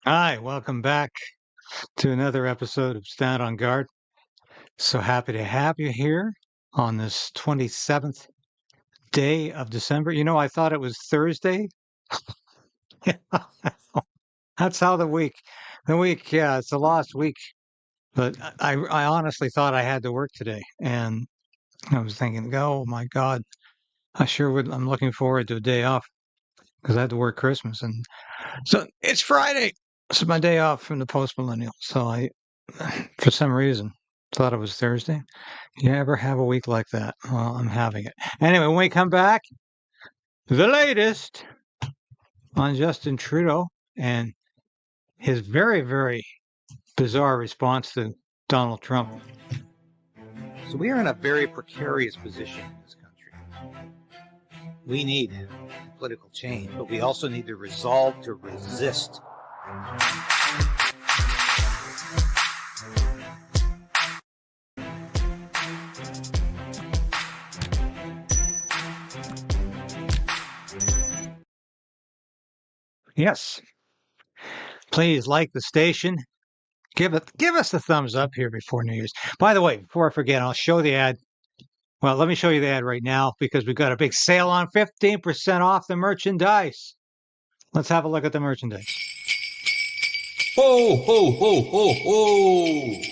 Hi, welcome back to another episode of Stand on Guard. So happy to have you here on this 27th day of December. I thought it was Thursday. That's how the week, it's the last week. But I honestly thought I had to work today. And I was thinking, oh my God, I sure would. I'm looking forward to a day off because I had to work Christmas. And so it's Friday. This is my day off from the post millennial. So for some reason, thought it was Thursday. You ever have a week like that? Well, I'm having it. Anyway, when we come back, the latest on Justin Trudeau and his very, very bizarre response to Donald Trump. So we are in a very precarious position in this country. We need political change, but we also need the resolve to resist. Yes, please like the station. Give us a thumbs up here before New Year's. By the way, before I forget, I'll show the ad. Well, let me show you the ad right now because we've got a big sale on 15% off the merchandise. Let's have a look at the merchandise. Ho, ho, ho, ho, ho!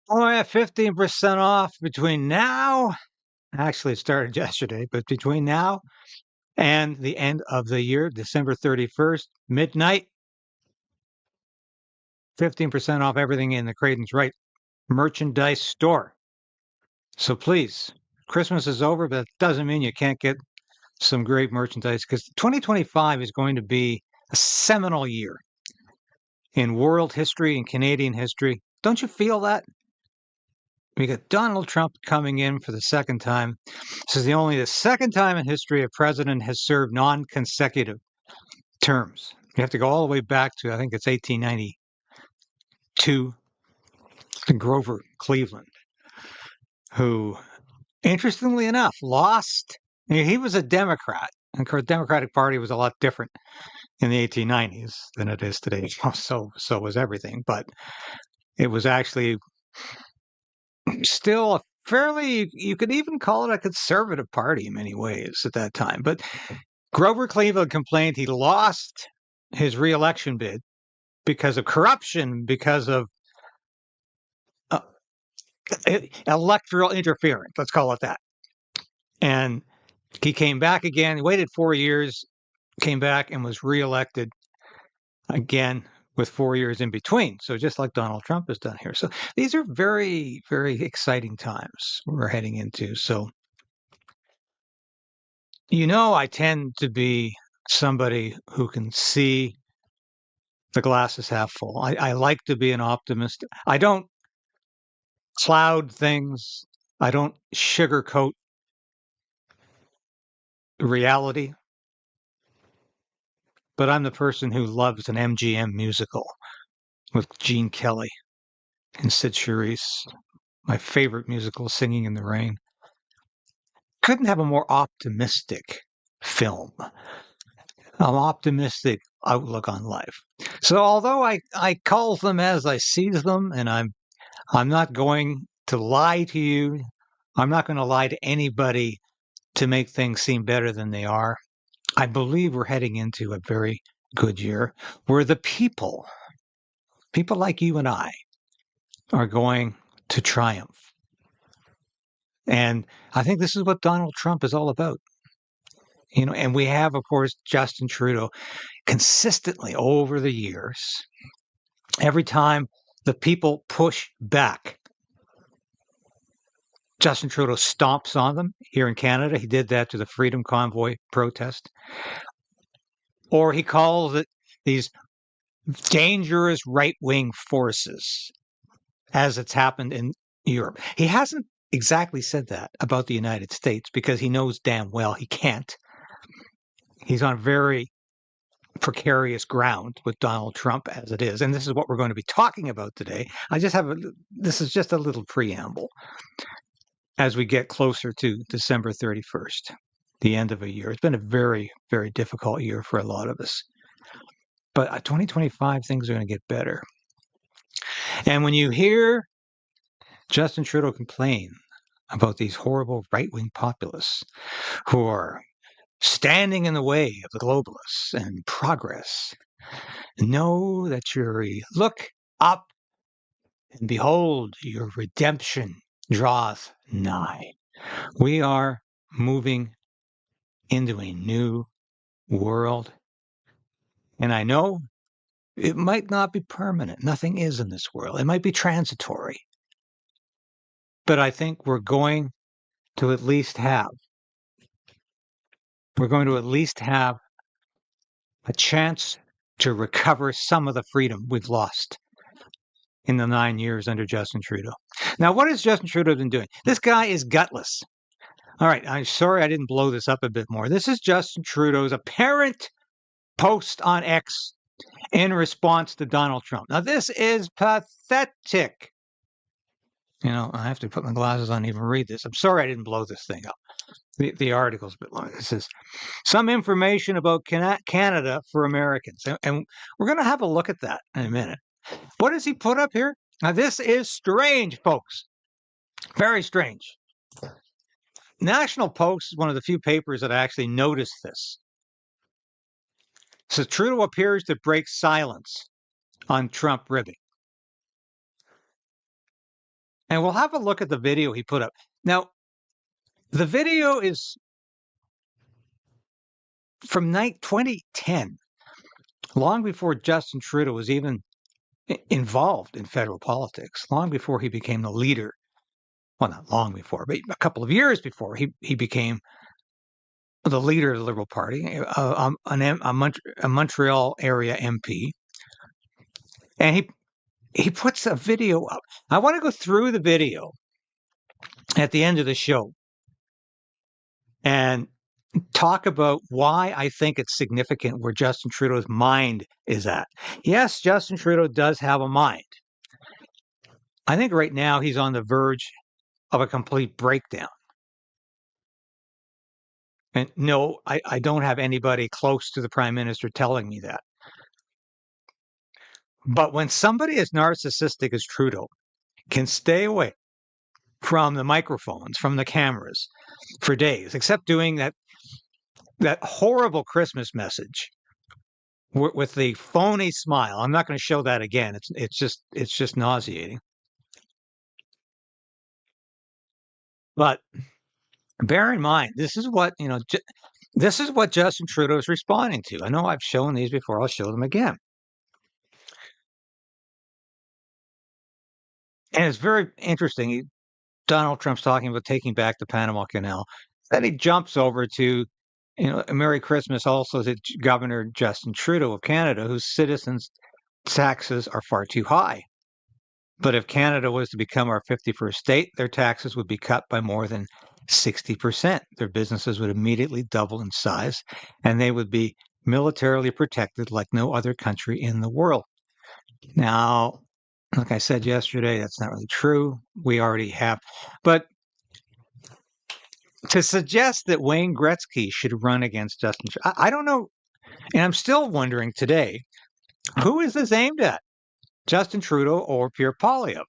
Oh, yeah, 15% off between now. Actually, it started yesterday, but between now and the end of the year, December 31st, midnight, 15% off everything in the Craydens Right merchandise store. So please, Christmas is over, but it doesn't mean you can't get some great merchandise because 2025 is going to be a seminal year in world history and Canadian history. Don't you feel that? We got Donald Trump coming in for the second time. This is the second time in history a president has served non-consecutive terms. You have to go all the way back to, I think it's 1892, to Grover Cleveland, who, interestingly enough, lost. He was a Democrat. And of course, the Democratic Party was a lot different in the 1890s than it is today. So was everything. But it was actually still a fairly, you could even call it a conservative party in many ways at that time. But Grover Cleveland complained he lost his reelection bid because of corruption, because of uh, electoral interference, let's call it that. And he came back again, he waited 4 years, came back and was reelected again with 4 years in between. So just like Donald Trump has done here. So these are very, very exciting times we're heading into. So, I tend to be somebody who can see the glass is half full. I like to be an optimist. I don't cloud things. I don't sugarcoat reality. But I'm the person who loves an MGM musical with Gene Kelly and Sid Charisse. My favorite musical, Singing in the Rain. Couldn't have a more optimistic film. An optimistic outlook on life. So although I call them as I see them, and I'm not going to lie to you. I'm not going to lie to anybody to make things seem better than they are. I believe we're heading into a very good year where the people like you and I, are going to triumph. And I think this is what Donald Trump is all about. And we have, of course, Justin Trudeau consistently over the years, every time the people push back, Justin Trudeau stomps on them. Here in Canada, he did that to the Freedom Convoy protest. Or he calls it these dangerous right-wing forces, as it's happened in Europe. He hasn't exactly said that about the United States because he knows damn well he can't. He's on very precarious ground with Donald Trump as it is. And this is what we're going to be talking about today. This is just a little preamble as we get closer to December 31st, the end of a year. It's been a very, very difficult year for a lot of us. But 2025, things are going to get better. And when you hear Justin Trudeau complain about these horrible right-wing populists who are standing in the way of the globalists and progress, know that look up and behold, your redemption draweth nigh. We are moving into a new world. And I know it might not be permanent. Nothing is in this world. It might be transitory. But I think we're going to at least have a chance to recover some of the freedom we've lost in the 9 years under Justin Trudeau. Now, what has Justin Trudeau been doing? This guy is gutless. All right, I'm sorry I didn't blow this up a bit more. This is Justin Trudeau's apparent post on X in response to Donald Trump. Now, this is pathetic. You know, I have to put my glasses on to even read this. I'm sorry I didn't blow this thing up. The article's a bit long. It says, some information about Canada for Americans. And we're going to have a look at that in a minute. What does he put up here? Now, this is strange, folks. Very strange. National Post is one of the few papers that actually noticed this. So Trudeau appears to break silence on Trump ribbing. And we'll have a look at the video he put up. Now, the video is from 2010, long before Justin Trudeau was even involved in federal politics, long before he became the leader. Well, not long before, but a couple of years before he became the leader of the Liberal Party, a Montreal area MP. And he puts a video up. I want to go through the video at the end of the show and talk about why I think it's significant where Justin Trudeau's mind is at. Yes, Justin Trudeau does have a mind. I think right now he's on the verge of a complete breakdown. And no, I don't have anybody close to the Prime Minister telling me that. But when somebody as narcissistic as Trudeau can stay away from the microphones, from the cameras for days, except doing that horrible Christmas message with the phony smile. I'm not going to show that again. It's just nauseating. But bear in mind, this is what Justin Trudeau is responding to. I know I've shown these before. I'll show them again. And it's very interesting. Donald Trump's talking about taking back the Panama Canal. Then he jumps over to, a Merry Christmas also to Governor Justin Trudeau of Canada, whose citizens' taxes are far too high. But if Canada was to become our 51st state, their taxes would be cut by more than 60%. Their businesses would immediately double in size, and they would be militarily protected like no other country in the world. Now, like I said yesterday, that's not really true. We already have. But to suggest that Wayne Gretzky should run against Justin, I don't know. And I'm still wondering today, who is this aimed at? Justin Trudeau or Pierre Poilievre?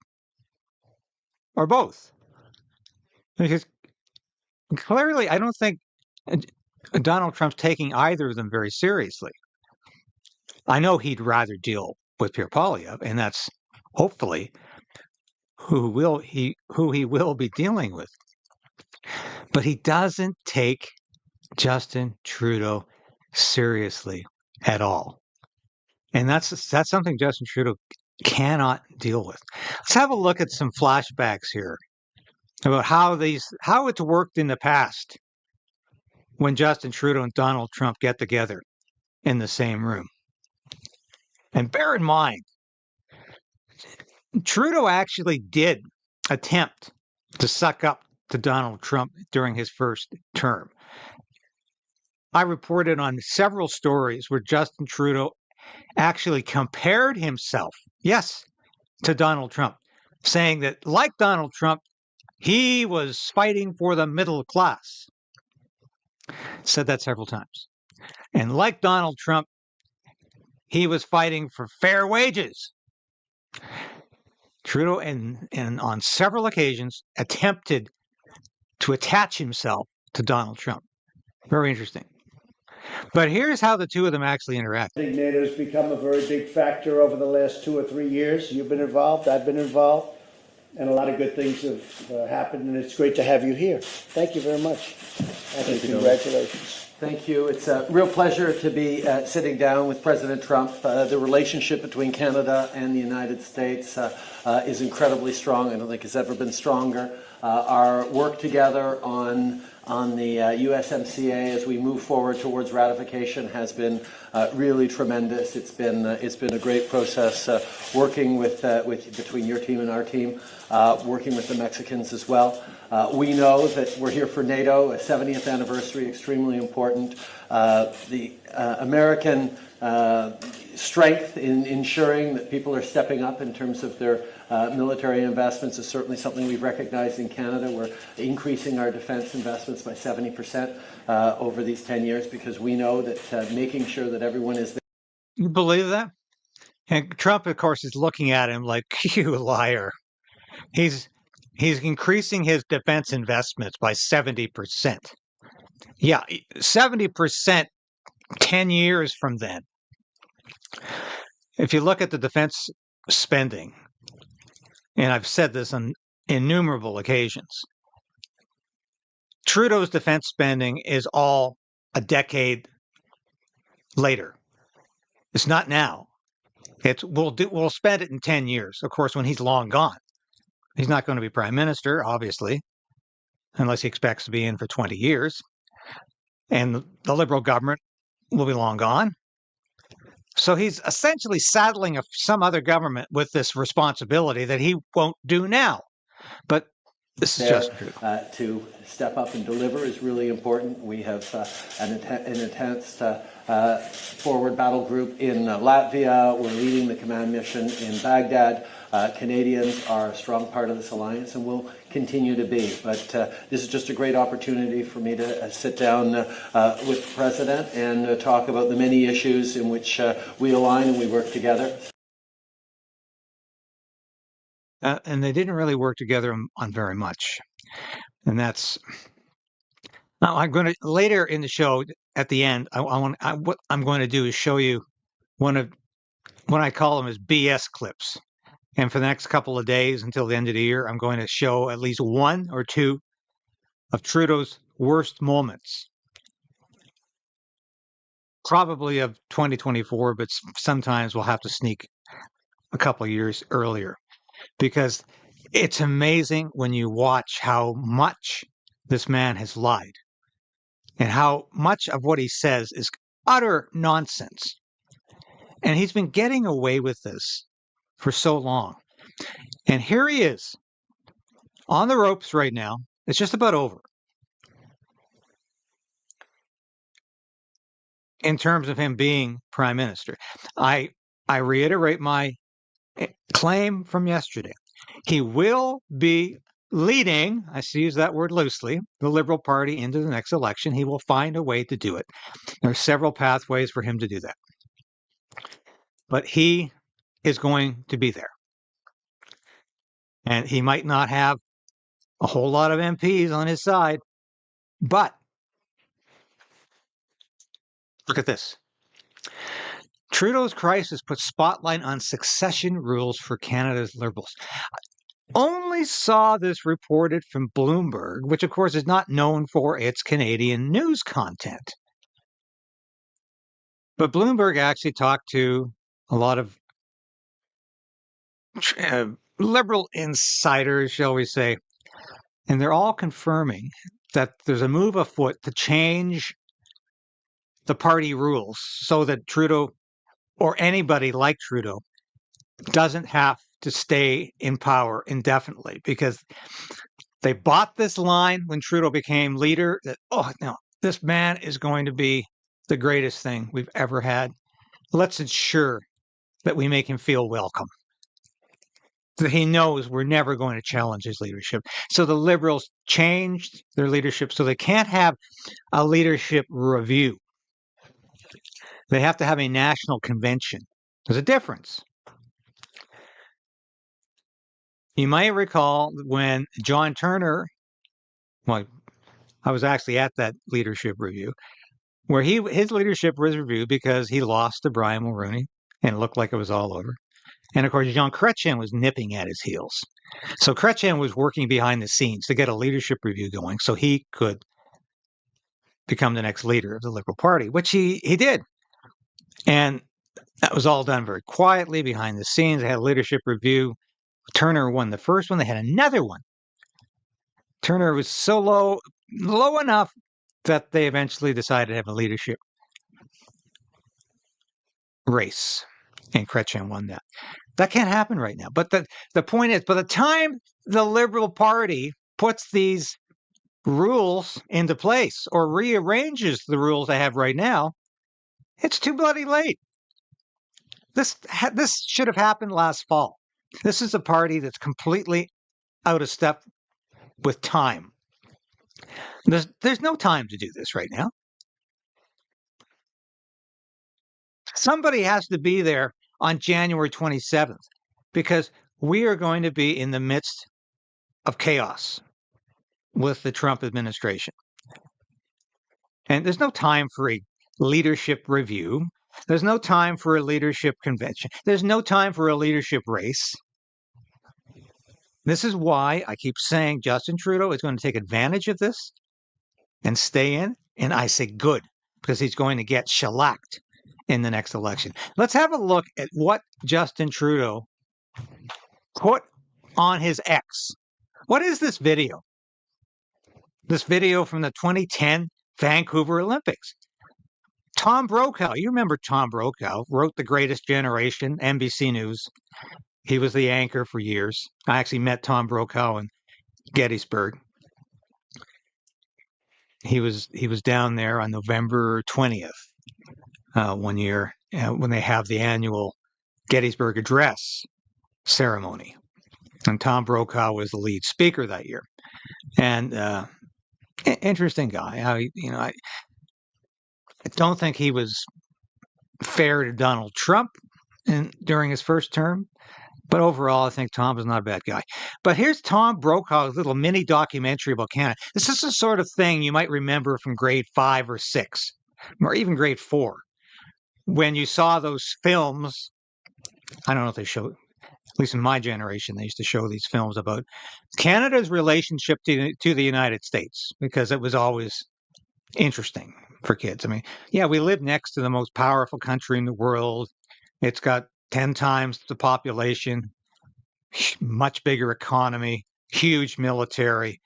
Or both? Because clearly, I don't think Donald Trump's taking either of them very seriously. I know he'd rather deal with Pierre Poilievre, and that's hopefully who he will be dealing with. But he doesn't take Justin Trudeau seriously at all. And that's something Justin Trudeau cannot deal with. Let's have a look at some flashbacks here about how it's worked in the past when Justin Trudeau and Donald Trump get together in the same room. And bear in mind, Trudeau actually did attempt to suck up to Donald Trump during his first term. I reported on several stories where Justin Trudeau actually compared himself, yes, to Donald Trump, saying that, like Donald Trump, he was fighting for the middle class. Said that several times. And like Donald Trump, he was fighting for fair wages. Trudeau, and on several occasions, attempted to attach himself to Donald Trump. Very interesting. But here's how the two of them actually interact. I think NATO has become a very big factor over the last 2 or 3 years. You've been involved, I've been involved, and a lot of good things have happened, and it's great to have you here. Thank you very much. Thank you. Congratulations. Thank you. It's a real pleasure to be sitting down with President Trump. The relationship between Canada and the United States is incredibly strong. I don't think it's ever been stronger. Our work together on the USMCA as we move forward towards ratification has been really tremendous. It's been a great process working with between your team and our team, working with the Mexicans as well. We know that we're here for NATO, a 70th anniversary, extremely important. The American strength in ensuring that people are stepping up in terms of their military investments is certainly something we've recognized in Canada. We're increasing our defense investments by 70% over these 10 years because we know that making sure that everyone is there. You believe that? And Trump, of course, is looking at him like, you liar. He's increasing his defense investments by 70%. Yeah, 70% 10 years from then. If you look at the defense spending, and I've said this on innumerable occasions, Trudeau's defense spending is all a decade later. It's not now. We'll spend it in 10 years, of course, when he's long gone. He's not going to be prime minister, obviously, unless he expects to be in for 20 years. And the Liberal government will be long gone. So he's essentially saddling some other government with this responsibility that he won't do now. But this is just true. To step up and deliver is really important. We have an enhanced forward battle group in Latvia. We're leading the command mission in Baghdad. Canadians are a strong part of this alliance and will continue to be. But this is just a great opportunity for me to sit down with the President and talk about the many issues in which we align and we work together. And they didn't really work together on very much. And that's now I'm going to later in the show at the end. What I'm going to do is show you one of what I call them as BS clips. And for the next couple of days until the end of the year, I'm going to show at least one or two of Trudeau's worst moments. Probably of 2024, but sometimes we'll have to sneak a couple of years earlier. Because it's amazing when you watch how much this man has lied and how much of what he says is utter nonsense. And he's been getting away with this for so long. And here he is on the ropes right now. It's just about over in terms of him being prime minister. I reiterate my claim from yesterday. He will be leading, I use that word loosely, the Liberal Party into the next election. He will find a way to do it. There are several pathways for him to do that. But he is going to be there. And he might not have a whole lot of MPs on his side, but look at this. Trudeau's crisis puts spotlight on succession rules for Canada's Liberals. Only saw this reported from Bloomberg, which of course is not known for its Canadian news content. But Bloomberg actually talked to a lot of Liberal insiders, shall we say, and they're all confirming that there's a move afoot to change the party rules so that Trudeau or anybody like Trudeau doesn't have to stay in power indefinitely, because they bought this line when Trudeau became leader that, oh, no, this man is going to be the greatest thing we've ever had. Let's ensure that we make him feel welcome, that he knows we're never going to challenge his leadership. So the Liberals changed their leadership so they can't have a leadership review. They have to have a national convention. There's a difference. You might recall when John Turner, well, I was actually at that leadership review, where his leadership was reviewed because he lost to Brian Mulroney and it looked like it was all over. And of course, Jean Chrétien was nipping at his heels. So Chrétien was working behind the scenes to get a leadership review going so he could become the next leader of the Liberal Party, which he did. And that was all done very quietly behind the scenes. They had a leadership review. Turner won the first one. They had another one. Turner was so low enough that they eventually decided to have a leadership race, and Chrétien won that. That can't happen right now. But the point is, by the time the Liberal Party puts these rules into place or rearranges the rules they have right now, it's too bloody late. This should have happened last fall. This is a party that's completely out of step with time. There's no time to do this right now. Somebody has to be there on January 27th, because we are going to be in the midst of chaos with the Trump administration. And there's no time for a leadership review. There's no time for a leadership convention. There's no time for a leadership race. This is why I keep saying Justin Trudeau is going to take advantage of this and stay in. And I say good, because he's going to get shellacked in the next election. Let's have a look at what Justin Trudeau put on his X. What is this video? This video from the 2010 Vancouver Olympics. Tom Brokaw, you remember Tom Brokaw, wrote The Greatest Generation, NBC News. He was the anchor for years. I actually met Tom Brokaw in Gettysburg. He was down there on November 20th one year when they have the annual Gettysburg Address ceremony. And Tom Brokaw was the lead speaker that year. And interesting guy. I don't think he was fair to Donald Trump during his first term, but overall, I think Tom is not a bad guy. But here's Tom Brokaw's little mini documentary about Canada. This is the sort of thing you might remember from grade 5 or 6, or even grade 4, when you saw those films. I don't know if they show, at least in my generation, they used to show these films about Canada's relationship to the United States, because it was always interesting for kids. I mean, yeah, we live next to the most powerful country in the world. It's got 10 times the population, much bigger economy, huge military,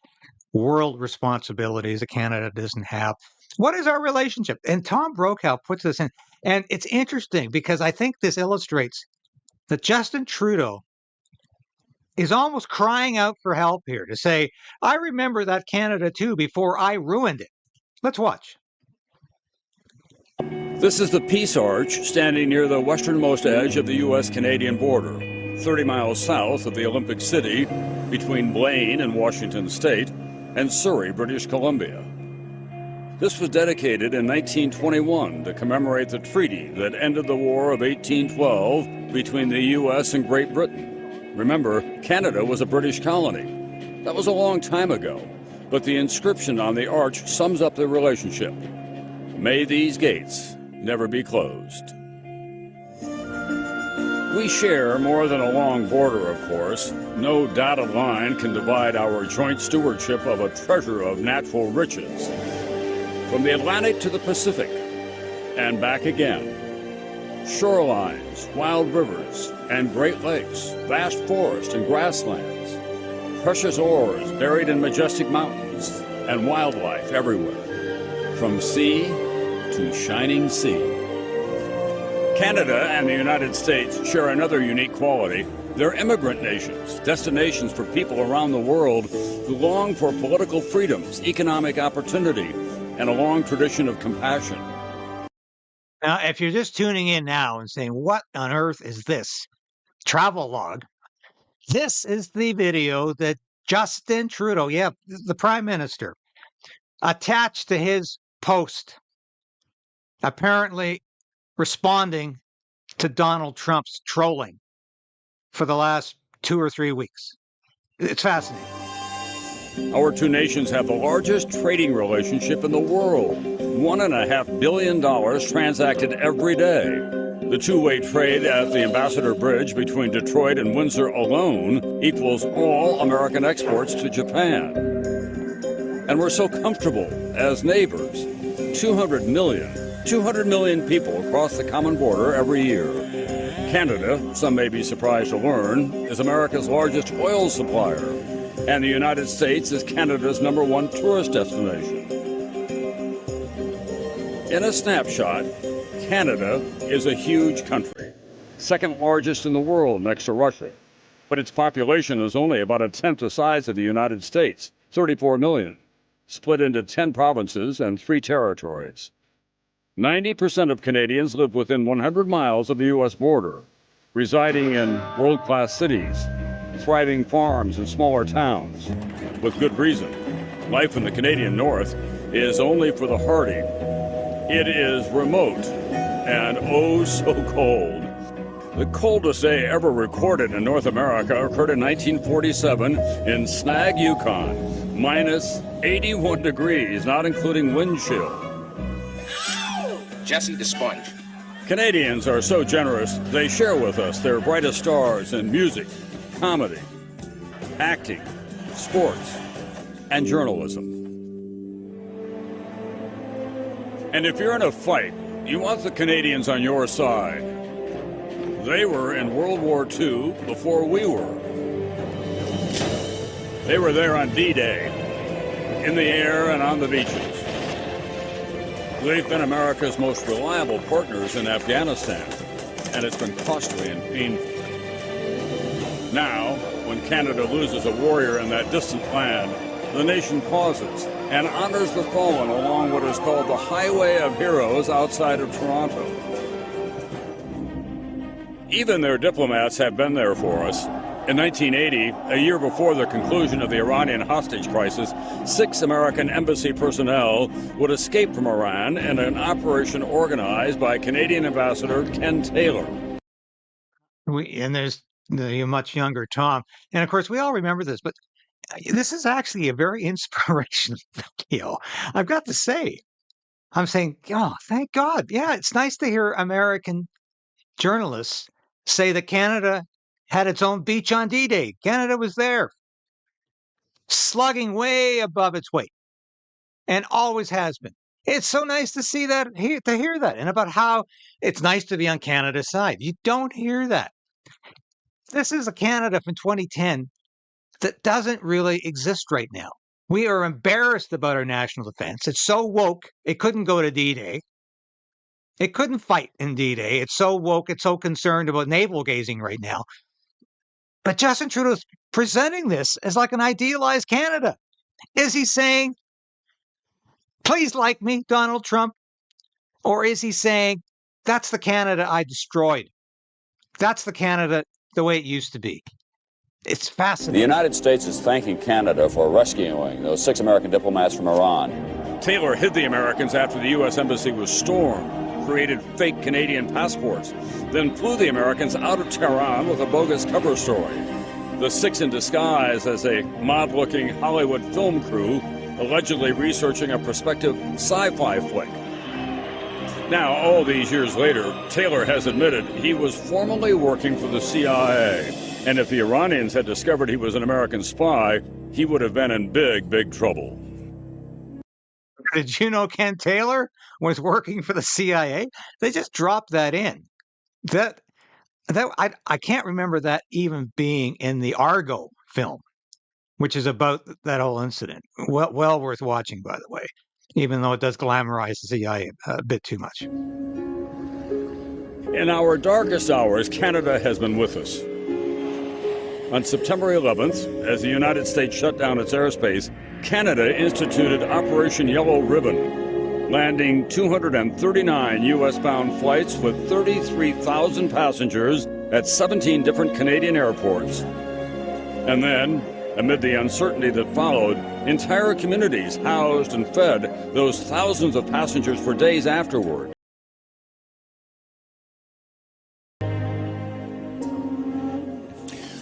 world responsibilities that Canada doesn't have. What is our relationship? And Tom Brokaw puts this in. And it's interesting because I think this illustrates that Justin Trudeau is almost crying out for help here to say, I remember that Canada too before I ruined it. Let's watch. This is the Peace Arch standing near the westernmost edge of the U.S.-Canadian border, 30 miles south of the Olympic City, between Blaine and Washington State, and Surrey, British Columbia. This was dedicated in 1921 to commemorate the treaty that ended the War of 1812 between the U.S. and Great Britain. Remember, Canada was a British colony. That was a long time ago, but the inscription on the arch sums up the relationship. May these gates never be closed. We share more than a long border, of course. No dotted line can divide our joint stewardship of a treasure of natural riches. From the Atlantic to the Pacific, and back again. Shorelines, wild rivers, and Great Lakes, vast forests and grasslands, precious ores buried in majestic mountains, and wildlife everywhere. From sea to shining sea. Canada and the United States share another unique quality. They're immigrant nations, destinations for people around the world who long for political freedoms, economic opportunity, and a long tradition of compassion. Now, if you're just tuning in now and saying, what on earth is this travel log? This is the video that Justin Trudeau, the Prime Minister, attached to his post, apparently responding to Donald Trump's trolling for the last 2 or 3 weeks. It's fascinating. Our two nations have the largest trading relationship in the world. $1.5 billion transacted every day. The two-way trade at the Ambassador Bridge between Detroit and Windsor alone equals all American exports to Japan. And we're so comfortable as neighbors. 200 million people cross the common border every year. Canada, some may be surprised to learn, is America's largest oil supplier, and the United States is Canada's #1 tourist destination. In a snapshot, Canada is a huge country, second largest in the world next to Russia, but its population is only about a tenth the size of the United States, 34 million, split into 10 provinces and 3 territories. 90% of Canadians live within 100 miles of the U.S. border, residing in world-class cities, thriving farms and smaller towns. With good reason. Life in the Canadian North is only for the hardy. It is remote and oh so cold. The coldest day ever recorded in North America occurred in 1947 in Snag, Yukon, minus 81 degrees, not including wind chill. Jesse the Sponge. Canadians are so generous, they share with us their brightest stars in music, comedy, acting, sports, and journalism. And if you're in a fight, you want the Canadians on your side. They were in World War II before we were. They were there on D-Day, in the air and on the beaches. They've been America's most reliable partners in Afghanistan, and it's been costly and painful. Now, when Canada loses a warrior in that distant land, the nation pauses and honors the fallen along what is called the Highway of Heroes outside of Toronto. Even their diplomats have been there for us. In 1980, a year before the conclusion of the Iranian hostage crisis, 6 American embassy personnel would escape from Iran in an operation organized by Canadian Ambassador Ken Taylor. And there's the much younger Tom. And of course, we all remember this, but this is actually a very inspirational video. I've got to say, I'm saying, oh, thank God. Yeah, it's nice to hear American journalists say that Canada had its own beach on D-Day. Canada was there, slugging way above its weight, and always has been. It's so nice to see that, to hear that, and about how it's nice to be on Canada's side. You don't hear that. This is a Canada from 2010 that doesn't really exist right now. We are embarrassed about our national defense. It's so woke, it couldn't go to D-Day. It couldn't fight in D-Day. It's so woke, it's so concerned about navel gazing right now. But Justin Trudeau's presenting this as like an idealized Canada. Is he saying, please like me, Donald Trump? Or is he saying, that's the Canada I destroyed? That's the Canada the way it used to be. It's fascinating. The United States is thanking Canada for rescuing those 6 American diplomats from Iran. Taylor hid the Americans after the U.S. Embassy was stormed, created fake Canadian passports, then flew the Americans out of Tehran with a bogus cover story. The 6 in disguise as a mod-looking Hollywood film crew, allegedly researching a prospective sci-fi flick. Now, all these years later, Taylor has admitted he was formerly working for the CIA. And if the Iranians had discovered he was an American spy, he would have been in big, big trouble. Did you know Ken Taylor was working for the CIA? They just dropped that in. I can't remember that even being in the Argo film, which is about that whole incident. Well worth watching, by the way, even though it does glamorize the CIA a bit too much. In our darkest hours, Canada has been with us. On September 11th, as the United States shut down its airspace, Canada instituted Operation Yellow Ribbon, landing 239 U.S.-bound flights with 33,000 passengers at 17 different Canadian airports. And then, amid the uncertainty that followed, entire communities housed and fed those thousands of passengers for days afterward.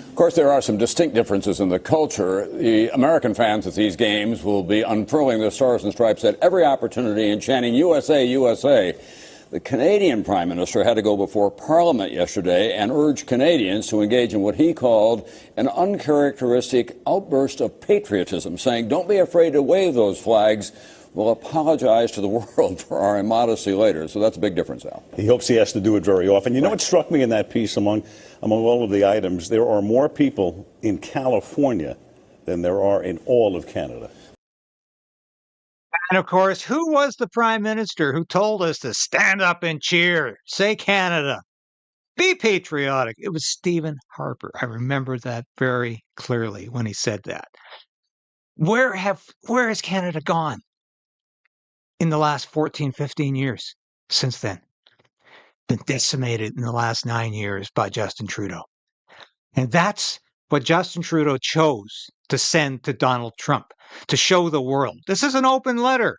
Of course, there are some distinct differences in the culture. The American fans at these games will be unfurling their stars and stripes at every opportunity and chanting USA, USA. The Canadian Prime Minister had to go before Parliament yesterday and urge Canadians to engage in what he called an uncharacteristic outburst of patriotism, saying, don't be afraid to wave those flags. We'll apologize to the world for our immodesty later. So that's a big difference, Al. He hopes he has to do it very often. You know what struck me in that piece among all of the items? There are more people in California than there are in all of Canada. And of course, who was the Prime Minister who told us to stand up and cheer, say Canada, be patriotic? It was Stephen Harper. I remember that very clearly when he said that. Where has Canada gone in the last 14, 15 years since then? Been decimated in the last 9 years by Justin Trudeau. And that's what Justin Trudeau chose to send to Donald Trump, to show the world. This is an open letter.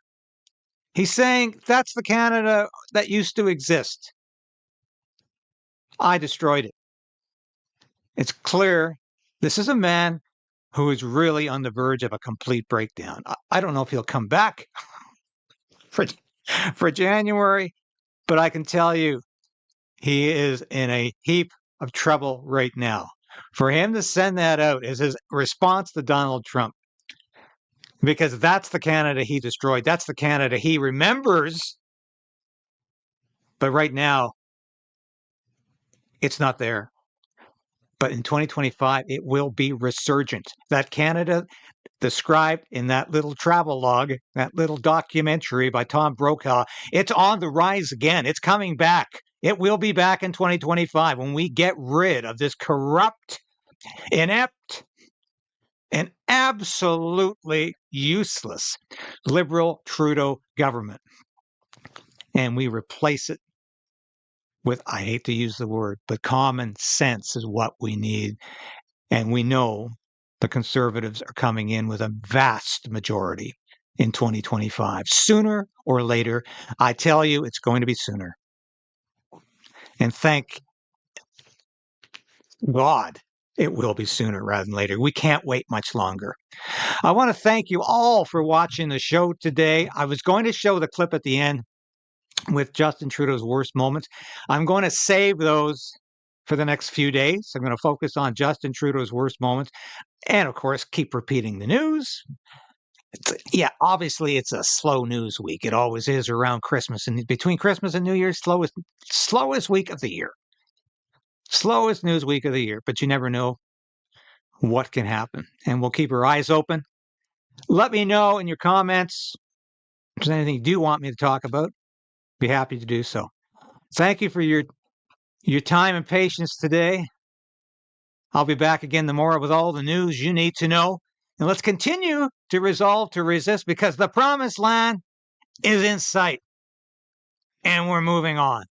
He's saying that's the Canada that used to exist. I destroyed it. It's clear this is a man who is really on the verge of a complete breakdown. I don't know if he'll come back for January, but I can tell you he is in a heap of trouble right now. For him to send that out as his response to Donald Trump, because that's the Canada he destroyed. That's the Canada he remembers. But right now, it's not there. But in 2025, it will be resurgent. That Canada described in that little travel log, that little documentary by Tom Brokaw, it's on the rise again. It's coming back. It will be back in 2025 when we get rid of this corrupt, inept, and absolutely useless Liberal Trudeau government. And we replace it with, I hate to use the word, but common sense is what we need. And we know the Conservatives are coming in with a vast majority in 2025. Sooner or later, I tell you, it's going to be sooner. And thank God it will be sooner rather than later. We can't wait much longer. I want to thank you all for watching the show today. I was going to show the clip at the end with Justin Trudeau's worst moments. I'm going to save those for the next few days. I'm going to focus on Justin Trudeau's worst moments. And of course, keep repeating the news. Obviously, it's a slow news week. It always is around Christmas. And between Christmas and New Year's, slowest week of the year. Slowest news week of the year. But you never know what can happen. And we'll keep our eyes open. Let me know in your comments if there's anything you do want me to talk about. Be happy to do so. Thank you for your time and patience today. I'll be back again tomorrow with all the news you need to know. And let's continue to resolve to resist, because the promised land is in sight. And we're moving on.